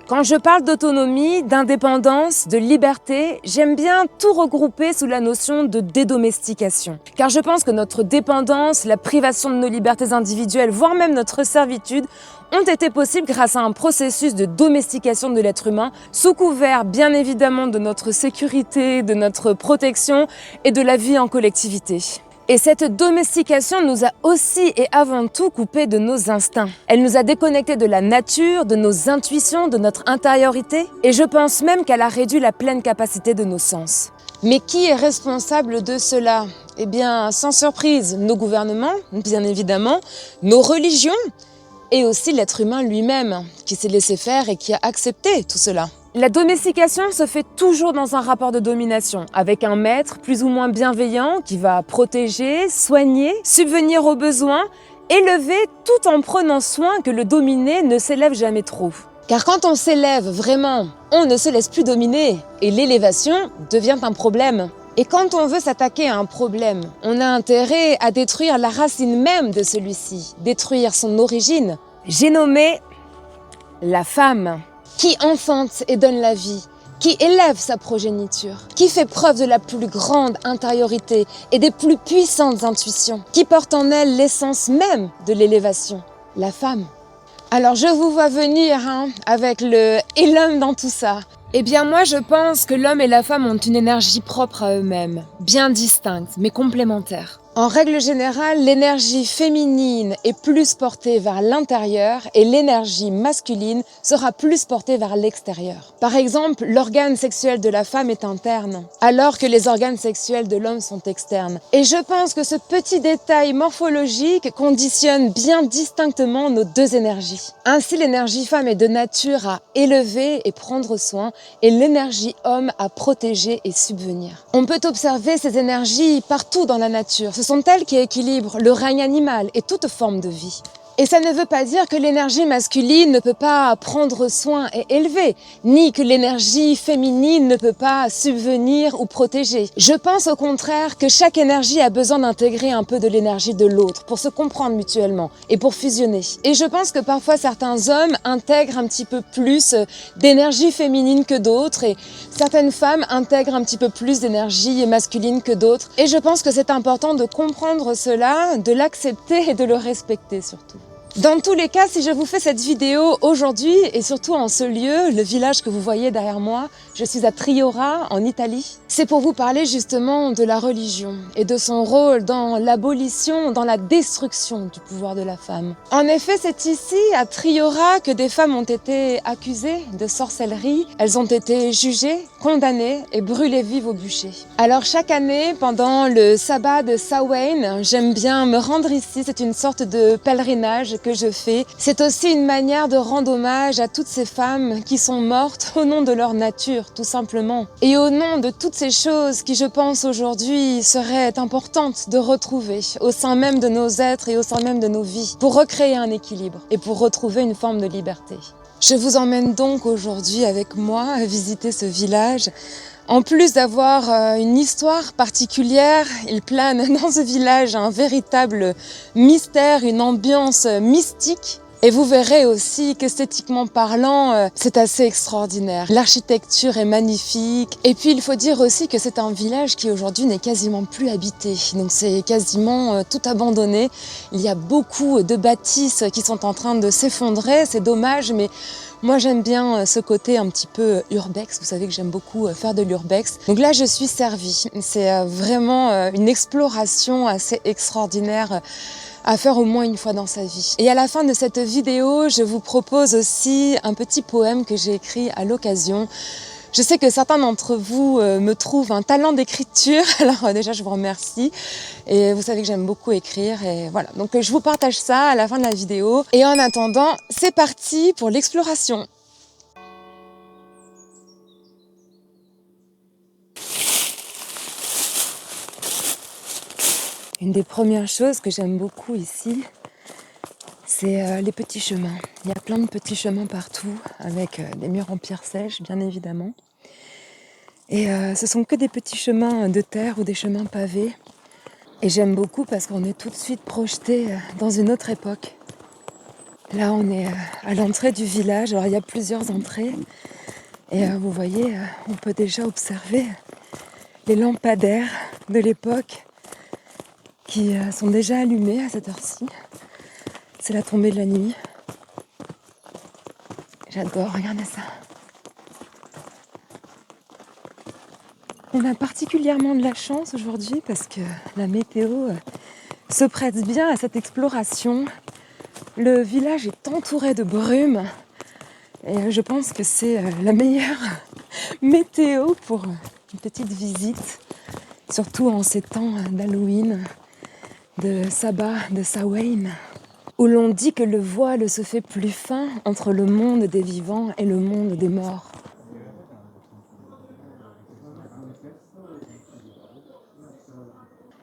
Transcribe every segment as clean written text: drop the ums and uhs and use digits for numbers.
Quand je parle d'autonomie, d'indépendance, de liberté, j'aime bien tout regrouper sous la notion de dédomestication. Car je pense que notre dépendance, la privation de nos libertés individuelles, voire même notre servitude, ont été possibles grâce à un processus de domestication de l'être humain, sous couvert bien évidemment de notre sécurité, de notre protection et de la vie en collectivité. Et cette domestication nous a aussi et avant tout coupés de nos instincts. Elle nous a déconnectés de la nature, de nos intuitions, de notre intériorité. Et je pense même qu'elle a réduit la pleine capacité de nos sens. Mais qui est responsable de cela? Eh bien, sans surprise, nos gouvernements, bien évidemment, nos religions, et aussi l'être humain lui-même, qui s'est laissé faire et qui a accepté tout cela. La domestication se fait toujours dans un rapport de domination, avec un maître plus ou moins bienveillant qui va protéger, soigner, subvenir aux besoins, élever tout en prenant soin que le dominé ne s'élève jamais trop. Car quand on s'élève vraiment, on ne se laisse plus dominer et l'élévation devient un problème. Et quand on veut s'attaquer à un problème, on a intérêt à détruire la racine même de celui-ci, détruire son origine. J'ai nommé la femme, qui enfante et donne la vie, qui élève sa progéniture, qui fait preuve de la plus grande intériorité et des plus puissantes intuitions, qui porte en elle l'essence même de l'élévation, la femme. Alors je vous vois venir avec le « et l'homme dans tout ça ». Eh bien moi je pense que l'homme et la femme ont une énergie propre à eux-mêmes, bien distincte mais complémentaire. En règle générale, l'énergie féminine est plus portée vers l'intérieur et l'énergie masculine sera plus portée vers l'extérieur. Par exemple, l'organe sexuel de la femme est interne, alors que les organes sexuels de l'homme sont externes. Et je pense que ce petit détail morphologique conditionne bien distinctement nos deux énergies. Ainsi, l'énergie femme est de nature à élever et prendre soin, et l'énergie homme à protéger et subvenir. On peut observer ces énergies partout dans la nature. Ce sont elles qui équilibrent le règne animal et toute forme de vie. Et ça ne veut pas dire que l'énergie masculine ne peut pas prendre soin et élever, ni que l'énergie féminine ne peut pas subvenir ou protéger. Je pense au contraire que chaque énergie a besoin d'intégrer un peu de l'énergie de l'autre pour se comprendre mutuellement et pour fusionner. Et je pense que parfois certains hommes intègrent un petit peu plus d'énergie féminine que d'autres et certaines femmes intègrent un petit peu plus d'énergie masculine que d'autres. Et je pense que c'est important de comprendre cela, de l'accepter et de le respecter surtout. Dans tous les cas, si je vous fais cette vidéo aujourd'hui et surtout en ce lieu, le village que vous voyez derrière moi, je suis à Triora en Italie, c'est pour vous parler justement de la religion et de son rôle dans l'abolition, dans la destruction du pouvoir de la femme. En effet, c'est ici, à Triora, que des femmes ont été accusées de sorcellerie. Elles ont été jugées, condamnées et brûlées vives au bûcher. Alors chaque année, pendant le sabbat de Samhain, j'aime bien me rendre ici, c'est une sorte de pèlerinage que je fais. C'est aussi une manière de rendre hommage à toutes ces femmes qui sont mortes au nom de leur nature, tout simplement. Et au nom de toutes ces choses qui, je pense, aujourd'hui seraient importantes de retrouver au sein même de nos êtres et au sein même de nos vies, pour recréer un équilibre et pour retrouver une forme de liberté. Je vous emmène donc aujourd'hui avec moi à visiter ce village. En plus d'avoir une histoire particulière, il plane dans ce village un véritable mystère, une ambiance mystique. Et vous verrez aussi qu'esthétiquement parlant, c'est assez extraordinaire. L'architecture est magnifique. Et puis il faut dire aussi que c'est un village qui aujourd'hui n'est quasiment plus habité. Donc c'est quasiment tout abandonné. Il y a beaucoup de bâtisses qui sont en train de s'effondrer. C'est dommage, mais moi j'aime bien ce côté un petit peu urbex. Vous savez que j'aime beaucoup faire de l'urbex. Donc là je suis servie. C'est vraiment une exploration assez extraordinaire à faire au moins une fois dans sa vie. Et à la fin de cette vidéo, je vous propose aussi un petit poème que j'ai écrit à l'occasion. Je sais que certains d'entre vous me trouvent un talent d'écriture, alors déjà je vous remercie. Et vous savez que j'aime beaucoup écrire et voilà. Donc je vous partage ça à la fin de la vidéo. Et en attendant, c'est parti pour l'exploration. Une des premières choses que j'aime beaucoup ici, c'est les petits chemins. Il y a plein de petits chemins partout, avec des murs en pierre sèche, bien évidemment. Et ce sont que des petits chemins de terre ou des chemins pavés. Et j'aime beaucoup parce qu'on est tout de suite projeté dans une autre époque. Là, on est à l'entrée du village. Alors, il y a plusieurs entrées. Et vous voyez, on peut déjà observer les lampadaires de l'époque qui sont déjà allumés à cette heure-ci. C'est la tombée de la nuit. J'adore, regardez ça. On a particulièrement de la chance aujourd'hui parce que la météo se prête bien à cette exploration. Le village est entouré de brumes et je pense que c'est la meilleure météo pour une petite visite, surtout en ces temps d'Halloween, de Sabbat, de Samhain, où l'on dit que le voile se fait plus fin entre le monde des vivants et le monde des morts.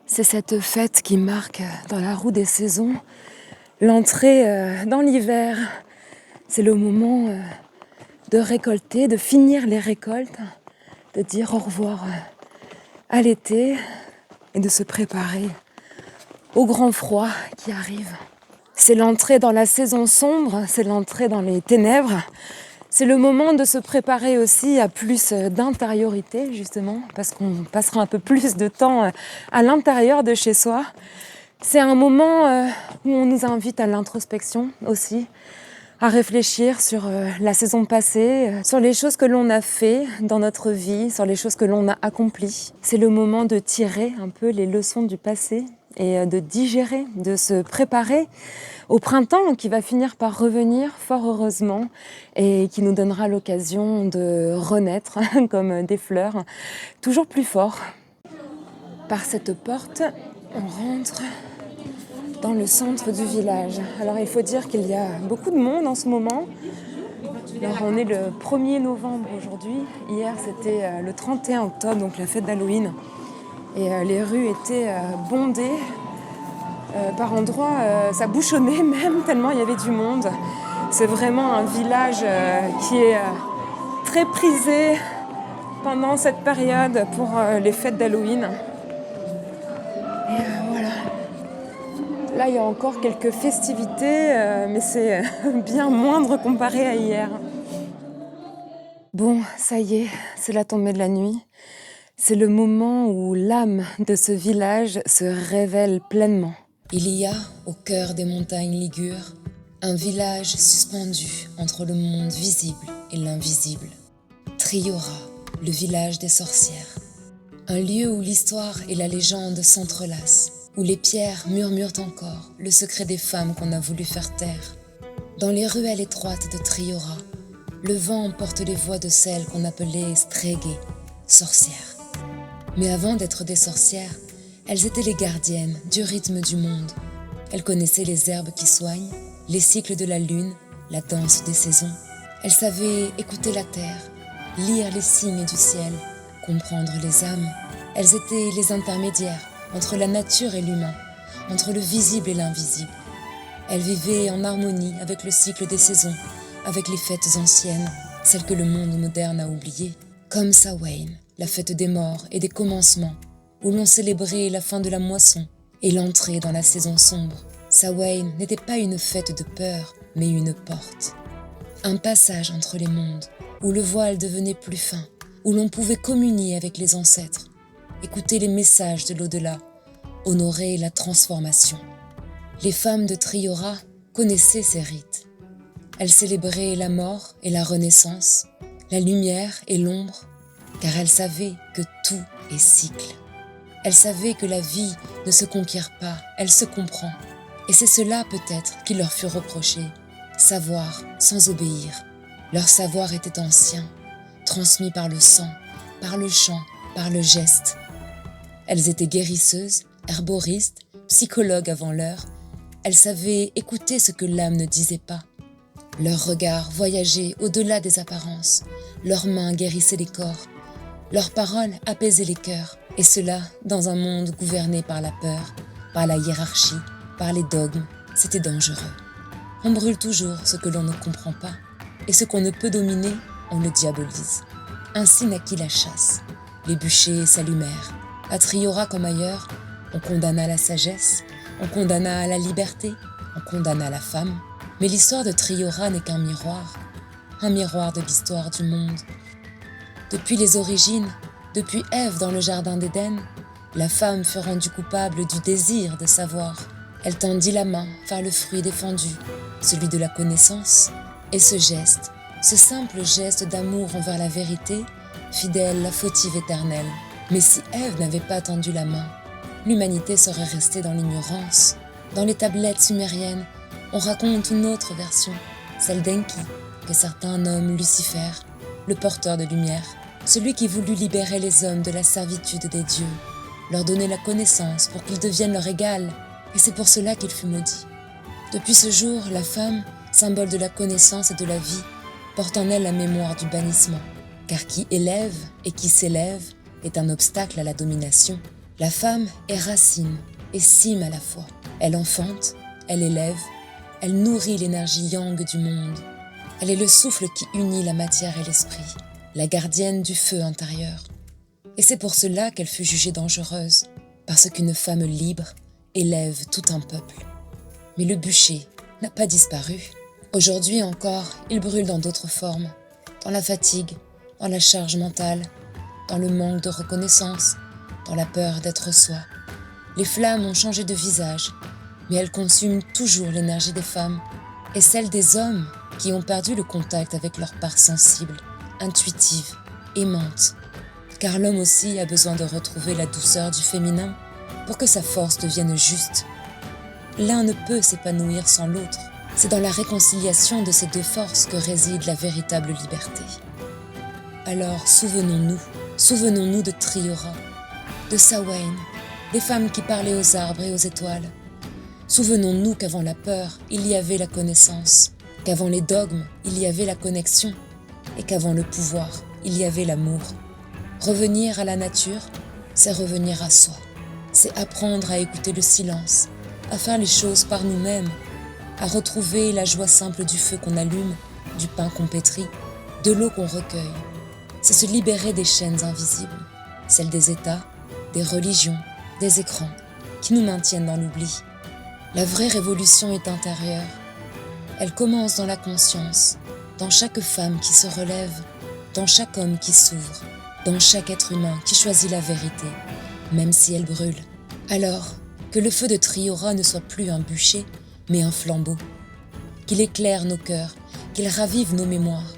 C'est cette fête qui marque dans la roue des saisons l'entrée dans l'hiver. C'est le moment de récolter, de finir les récoltes, de dire au revoir à l'été et de se préparer au grand froid qui arrive. C'est l'entrée dans la saison sombre, c'est l'entrée dans les ténèbres. C'est le moment de se préparer aussi à plus d'intériorité, justement, parce qu'on passera un peu plus de temps à l'intérieur de chez soi. C'est un moment où on nous invite à l'introspection aussi, à réfléchir sur la saison passée, sur les choses que l'on a fait dans notre vie, sur les choses que l'on a accomplies. C'est le moment de tirer un peu les leçons du passé et de digérer, de se préparer au printemps qui va finir par revenir fort heureusement et qui nous donnera l'occasion de renaître comme des fleurs, toujours plus fort. Par cette porte, on rentre dans le centre du village. Alors il faut dire qu'il y a beaucoup de monde en ce moment. Alors on est le 1er novembre aujourd'hui. Hier c'était le 31 octobre, donc la fête d'Halloween. Et les rues étaient bondées. Par endroits, ça bouchonnait même tellement il y avait du monde. C'est vraiment un village qui est très prisé pendant cette période pour les fêtes d'Halloween. Et voilà. Là, il y a encore quelques festivités, mais c'est bien moindre comparé à hier. Bon, ça y est, c'est la tombée de la nuit. C'est le moment où l'âme de ce village se révèle pleinement. Il y a, au cœur des montagnes ligures, un village suspendu entre le monde visible et l'invisible. Triora, le village des sorcières. Un lieu où l'histoire et la légende s'entrelacent, où les pierres murmurent encore le secret des femmes qu'on a voulu faire taire. Dans les ruelles étroites de Triora, le vent porte les voix de celles qu'on appelait strégées, sorcières. Mais avant d'être des sorcières, elles étaient les gardiennes du rythme du monde. Elles connaissaient les herbes qui soignent, les cycles de la lune, la danse des saisons. Elles savaient écouter la terre, lire les signes du ciel, comprendre les âmes. Elles étaient les intermédiaires entre la nature et l'humain, entre le visible et l'invisible. Elles vivaient en harmonie avec le cycle des saisons, avec les fêtes anciennes, celles que le monde moderne a oubliées, comme Samhain, la fête des morts et des commencements, où l'on célébrait la fin de la moisson et l'entrée dans la saison sombre. Samhain n'était pas une fête de peur, mais une porte. Un passage entre les mondes, où le voile devenait plus fin, où l'on pouvait communier avec les ancêtres, écouter les messages de l'au-delà, honorer la transformation. Les femmes de Triora connaissaient ces rites. Elles célébraient la mort et la renaissance, la lumière et l'ombre, car elles savaient que tout est cycle. Elles savaient que la vie ne se conquiert pas, elle se comprend. Et c'est cela peut-être qui leur fut reproché, savoir sans obéir. Leur savoir était ancien, transmis par le sang, par le chant, par le geste. Elles étaient guérisseuses, herboristes, psychologues avant l'heure. Elles savaient écouter ce que l'âme ne disait pas. Leurs regards voyageaient au-delà des apparences. Leurs mains guérissaient les corps. Leurs paroles apaisaient les cœurs. Et cela dans un monde gouverné par la peur, par la hiérarchie, par les dogmes. C'était dangereux. On brûle toujours ce que l'on ne comprend pas. Et ce qu'on ne peut dominer, on le diabolise. Ainsi naquit la chasse. Les bûchers s'allumèrent. À Triora comme ailleurs, on condamna la sagesse, on condamna la liberté, on condamna la femme. Mais l'histoire de Triora n'est qu'un miroir de l'histoire du monde. Depuis les origines, depuis Ève dans le jardin d'Éden, la femme fut rendue coupable du désir de savoir. Elle tendit la main vers le fruit défendu, celui de la connaissance, et ce geste, ce simple geste d'amour envers la vérité, fit d'elle la fautive éternelle. Mais si Ève n'avait pas tendu la main, l'humanité serait restée dans l'ignorance. Dans les tablettes sumériennes, on raconte une autre version, celle d'Enki, que certains nomment Lucifer, le porteur de lumière, celui qui voulut libérer les hommes de la servitude des dieux, leur donner la connaissance pour qu'ils deviennent leur égal, et c'est pour cela qu'il fut maudit. Depuis ce jour, la femme, symbole de la connaissance et de la vie, porte en elle la mémoire du bannissement, car qui élève et qui s'élève est un obstacle à la domination. La femme est racine et cime à la fois. Elle enfante, elle élève, elle nourrit l'énergie yang du monde. Elle est le souffle qui unit la matière et l'esprit, la gardienne du feu intérieur. Et c'est pour cela qu'elle fut jugée dangereuse, parce qu'une femme libre élève tout un peuple. Mais le bûcher n'a pas disparu. Aujourd'hui encore, il brûle dans d'autres formes, dans la fatigue, dans la charge mentale, dans le manque de reconnaissance, dans la peur d'être soi. Les flammes ont changé de visage, mais elles consument toujours l'énergie des femmes et celle des hommes qui ont perdu le contact avec leur part sensible, intuitive, aimante. Car l'homme aussi a besoin de retrouver la douceur du féminin pour que sa force devienne juste. L'un ne peut s'épanouir sans l'autre. C'est dans la réconciliation de ces deux forces que réside la véritable liberté. Alors souvenons-nous de Triora, de Samhain, des femmes qui parlaient aux arbres et aux étoiles. Souvenons-nous qu'avant la peur, il y avait la connaissance, qu'avant les dogmes, il y avait la connexion, et qu'avant le pouvoir, il y avait l'amour. Revenir à la nature, c'est revenir à soi. C'est apprendre à écouter le silence, à faire les choses par nous-mêmes, à retrouver la joie simple du feu qu'on allume, du pain qu'on pétrit, de l'eau qu'on recueille. C'est se libérer des chaînes invisibles, celles des États, des religions, des écrans, qui nous maintiennent dans l'oubli. La vraie révolution est intérieure. Elle commence dans la conscience, dans chaque femme qui se relève, dans chaque homme qui s'ouvre, dans chaque être humain qui choisit la vérité, même si elle brûle. Alors, que le feu de Triora ne soit plus un bûcher, mais un flambeau. Qu'il éclaire nos cœurs, qu'il ravive nos mémoires.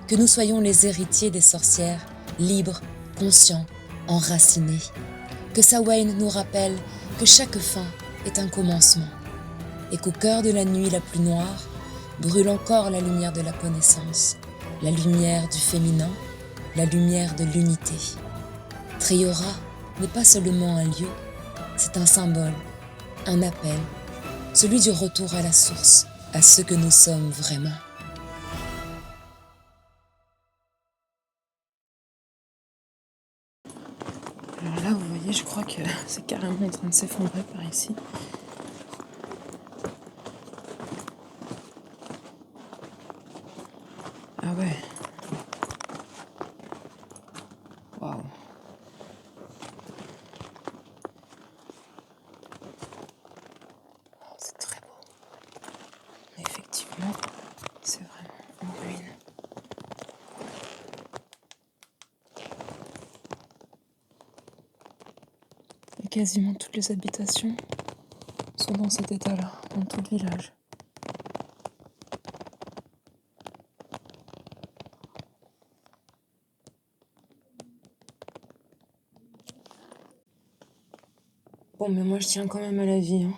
Que nous soyons les héritiers des sorcières, libres, conscients, enracinés. Que Samhain nous rappelle que chaque fin est un commencement, et qu'au cœur de la nuit la plus noire brûle encore la lumière de la connaissance, la lumière du féminin, la lumière de l'unité. Triora n'est pas seulement un lieu, c'est un symbole, un appel, celui du retour à la source, à ce que nous sommes vraiment. Alors là, vous voyez, je crois que c'est carrément en train de s'effondrer par ici. Ah ouais. Waouh. C'est très beau. Mais effectivement, c'est vraiment en ruine. Et quasiment toutes les habitations sont dans cet état-là, dans tout le village. Bon, mais moi je tiens quand même à la vie, hein.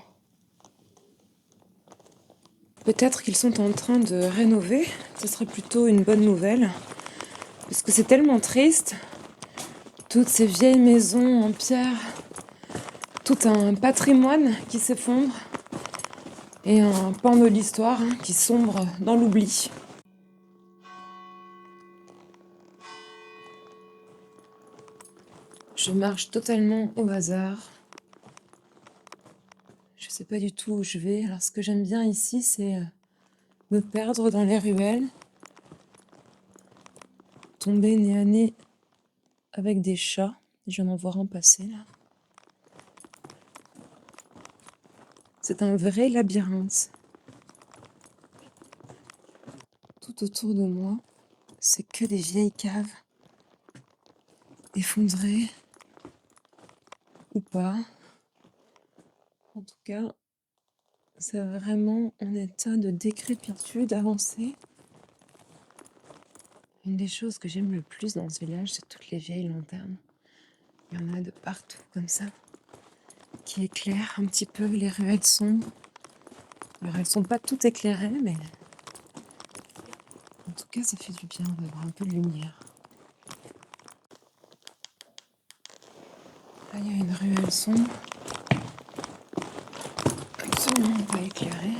Peut-être qu'ils sont en train de rénover, ce serait plutôt une bonne nouvelle, parce que c'est tellement triste, toutes ces vieilles maisons en pierre, tout un patrimoine qui s'effondre, et un pan de l'histoire qui sombre dans l'oubli. Je marche totalement au hasard. Je sais pas du tout où je vais. Alors ce que j'aime bien ici, c'est me perdre dans les ruelles, tomber nez à nez avec des chats. Je viens d'en voir un passer là. C'est un vrai labyrinthe. tout autour de moi, c'est que des vieilles caves, effondrées ou pas. En tout cas, c'est vraiment en état de décrépitude avancée. Une des choses que j'aime le plus dans ce village, c'est toutes les vieilles lanternes. Il y en a de partout comme ça, qui éclairent un petit peu les ruelles sombres. Alors elles sont pas toutes éclairées, mais en tout cas ça fait du bien d'avoir un peu de lumière. Là il y a une ruelle sombre, absolument pas éclairée.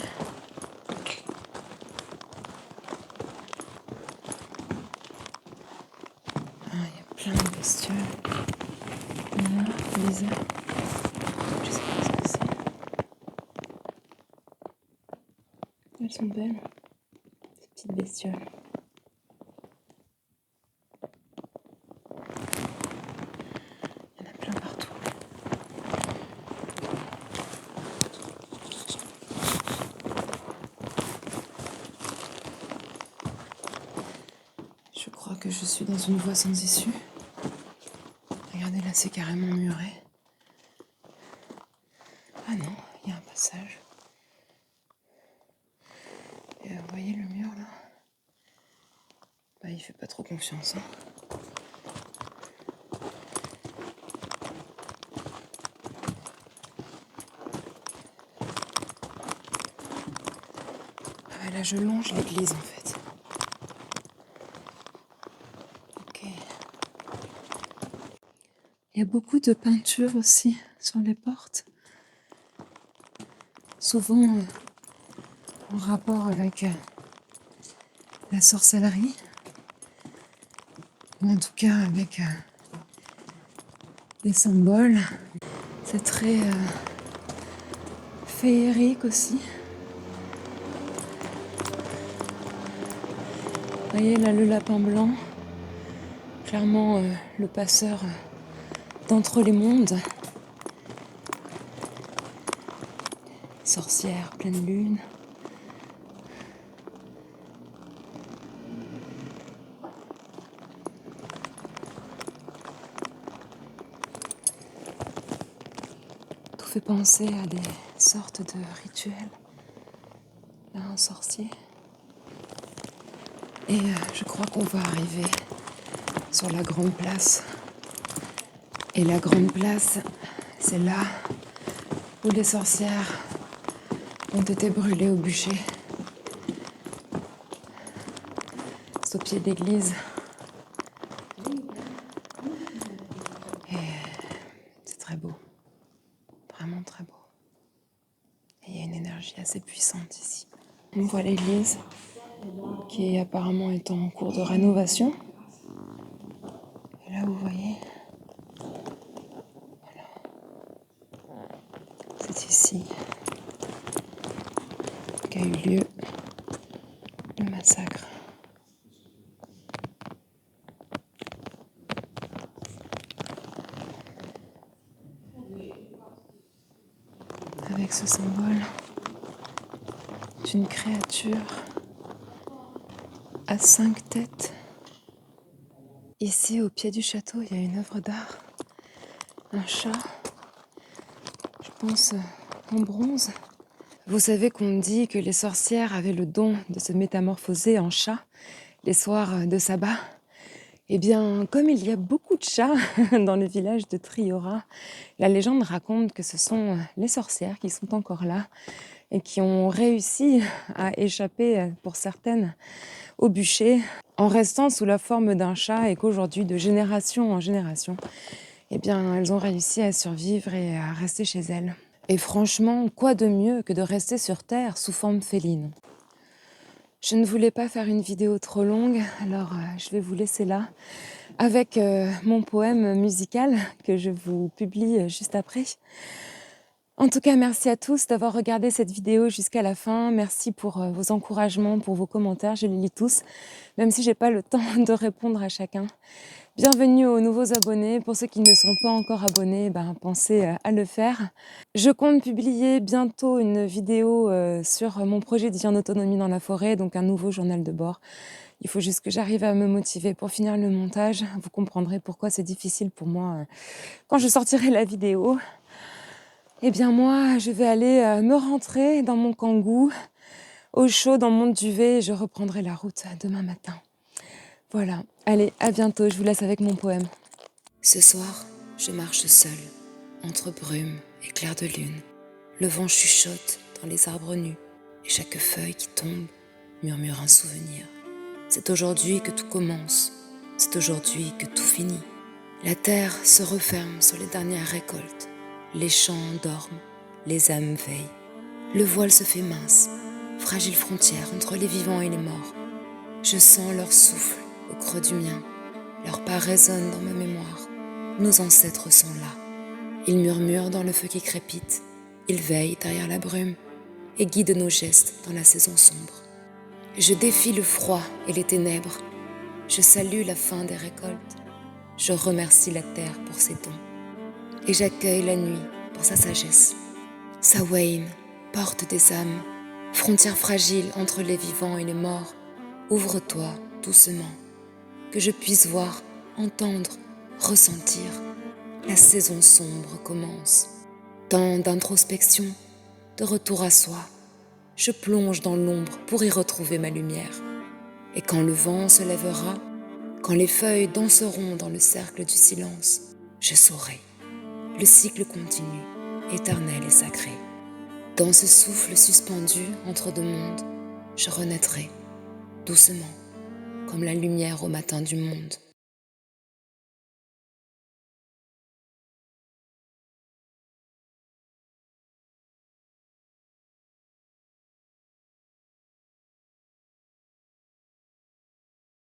Ah, il y a plein de bestioles. Là, Lisa. Je sais pas ce que c'est. Elles sont belles, ces petites bestioles. Il y en a plein partout. Je crois que je suis dans une voie sans issue. Regardez là, c'est carrément muré. Ah non, il y a un passage. Et vous voyez le mur là? Bah, il fait pas trop confiance. Ah, là, je longe l'église en fait. Ok. Il y a beaucoup de peintures aussi sur les portes. Souvent en rapport avec la sorcellerie. Ou en tout cas avec des symboles. C'est très féerique aussi. Vous voyez là le lapin blanc. Clairement le passeur d'entre les mondes. Sorcière, pleine lune. Tout fait penser à des sortes de rituels d'un sorcier. Et je crois qu'on va arriver sur la grande place. Et la grande place, c'est là où les sorcières ont été brûlées au bûcher. C'est au pied de l'église. Et c'est très beau. Vraiment très beau. Et il y a une énergie assez puissante ici. On voit l'église qui apparemment est en cours de rénovation. Et là, vous voyez, voilà. C'est ici qu'a eu lieu le massacre. Avec ce symbole d'une créature à 5 têtes. Ici, au pied du château, il y a une œuvre d'art. Un chat, je pense en bronze. Vous savez qu'on dit que les sorcières avaient le don de se métamorphoser en chat les soirs de sabbat. Eh bien, comme il y a beaucoup de chats dans le village de Triora, la légende raconte que ce sont les sorcières qui sont encore là et qui ont réussi à échapper, pour certaines, au bûcher en restant sous la forme d'un chat et qu'aujourd'hui, de génération en génération, eh bien, elles ont réussi à survivre et à rester chez elles. Et franchement, quoi de mieux que de rester sur Terre sous forme féline ? Je ne voulais pas faire une vidéo trop longue, alors je vais vous laisser là avec mon poème musical que je vous publie juste après. En tout cas, merci à tous d'avoir regardé cette vidéo jusqu'à la fin. Merci pour vos encouragements, pour vos commentaires, je les lis tous, même si j'ai pas le temps de répondre à chacun. Bienvenue aux nouveaux abonnés. Pour ceux qui ne sont pas encore abonnés, pensez à le faire. Je compte publier bientôt une vidéo sur mon projet de vie en autonomie dans la forêt, donc un nouveau journal de bord. Il faut juste que j'arrive à me motiver pour finir le montage. Vous comprendrez pourquoi c'est difficile pour moi quand je sortirai la vidéo. Eh bien moi, je vais aller me rentrer dans mon kangou, au chaud dans mon duvet, et je reprendrai la route demain matin. Voilà, allez, à bientôt, je vous laisse avec mon poème. Ce soir, je marche seule, entre brume et clair de lune. Le vent chuchote dans les arbres nus, et chaque feuille qui tombe murmure un souvenir. C'est aujourd'hui que tout commence, c'est aujourd'hui que tout finit. La terre se referme sur les dernières récoltes, les champs dorment, les âmes veillent. Le voile se fait mince, fragile frontière entre les vivants et les morts. Je sens leur souffle au creux du mien, leurs pas résonnent dans ma mémoire. Nos ancêtres sont là. Ils murmurent dans le feu qui crépite, ils veillent derrière la brume et guident nos gestes dans la saison sombre. Je défie le froid et les ténèbres, je salue la fin des récoltes, je remercie la terre pour ses dons et j'accueille la nuit pour sa sagesse. Samhain, porte des âmes, frontière fragile entre les vivants et les morts, ouvre-toi doucement, que je puisse voir, entendre, ressentir. La saison sombre commence. Temps d'introspection, de retour à soi. Je plonge dans l'ombre pour y retrouver ma lumière. Et quand le vent se lèvera, quand les feuilles danseront dans le cercle du silence, je saurai. Le cycle continue, éternel et sacré. Dans ce souffle suspendu entre deux mondes, je renaîtrai, doucement, comme la lumière au matin du monde.